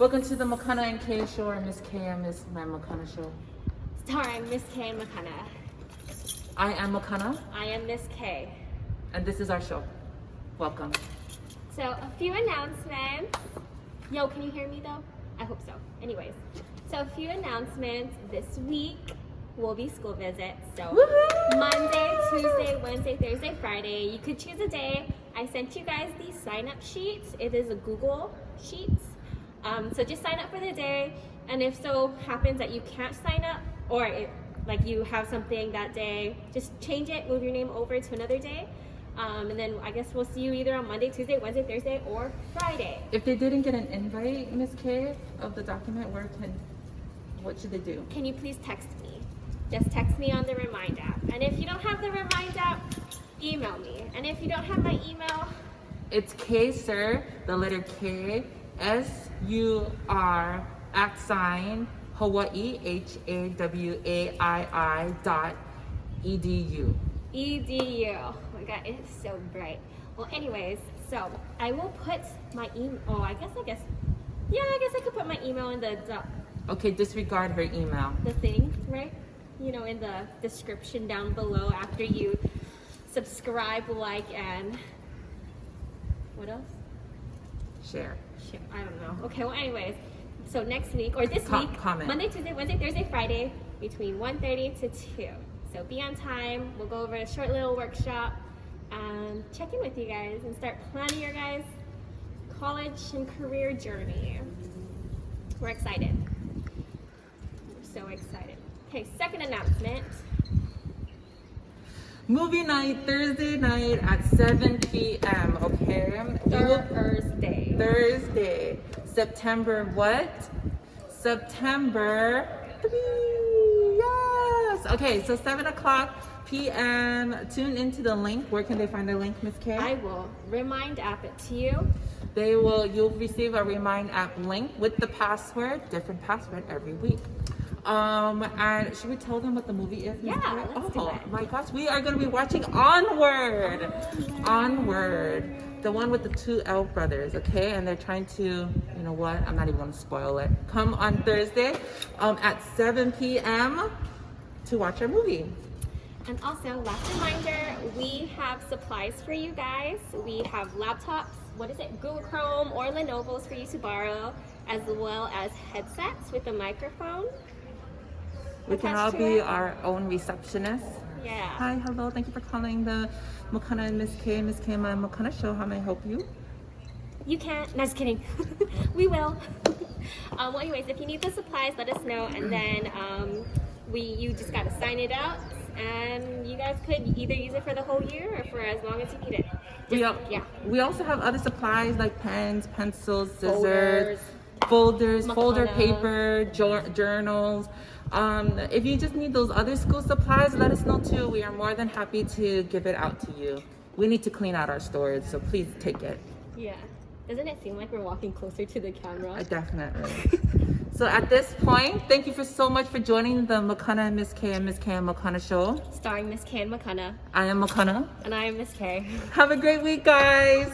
Welcome to the Makana and Kay show, or Miss K and Miss Makana show. Starring Miss K and Makana. I am Makana, I am Miss K. and this is our show. Welcome. So, a few announcements. Yo, can you hear me though? I hope so. Anyways, so a few announcements. This week will be school visits. So, Woohoo! Monday, Tuesday, Wednesday, Thursday, Friday. You could choose a day. I sent you guys these sign-up sheets. It is a Google Sheets. So just sign up for the day, and if so happens that you can't sign up, or like you have something that day, just change it, move your name over to another day, and then I guess we'll see you either on Monday, Tuesday, Wednesday, Thursday, or Friday. If they didn't get an invite, Miss K, of the document, what should they do? Can you please text me? Just text me on the Remind app, and if you don't have the Remind app, email me, and if you don't have my email, It's K, sir, the letter K, SUR @ Hawaii HAWAII.edu. edu. Oh my god, it is so bright. Well, anyways, so I will put my email. Oh, I guess yeah, I guess I could put my email in the Okay, disregard her email. thing, right? You know, in the description down below after you subscribe, like, and what else? Share. Shit, I don't know. Okay, well, anyways, so next week, or this week, comment. Monday, Tuesday, Wednesday, Thursday, Friday, between 1:30 to 2. So be on time. We'll go over a short little workshop and check in with you guys and start planning your guys' college and career journey. We're excited. We're so excited. Okay, second announcement. Movie night, Thursday night at 7 p.m., okay? Thursday, September what? September 3, yes! Okay, so 7 o'clock p.m., tune into the link. Where can they find the link, Miss K? I will Remind app it to you. You'll receive a Remind app link with the password, different password every week. And should we tell them what the movie is? Miss Yeah, K? let's do it. My gosh, we are going to be watching Onward. Onward. The one with the two elf brothers, okay? And they're trying to, you know what? I'm not even going to spoil it. Come on Thursday at 7 p.m. to watch our movie. And also, last reminder, we have supplies for you guys. We have laptops, Google Chrome or Lenovo's for you to borrow, as well as headsets with a microphone. We can all be our own receptionists. Yeah. Hi, hello, thank you for calling the Makana and Miss K and Makana show. How may I help you? You can't. No, just kidding. We will. Well, anyways, if you need the supplies, let us know, and then you just gotta sign it out, and you guys could either use it for the whole year or for as long as you need it. We also have other supplies like pens, pencils, scissors, folders, folder paper, journals. If you just need those other school supplies, let us know too. We are more than happy to give it out to you. We need to clean out our storage, so please take it. Yeah. Doesn't it seem like we're walking closer to the camera? Definitely. So at this point, thank you so much for joining the Makana and Miss K and Makana show. Starring Miss K and Makana. I am Makana. And I am Miss K. Have a great week, guys.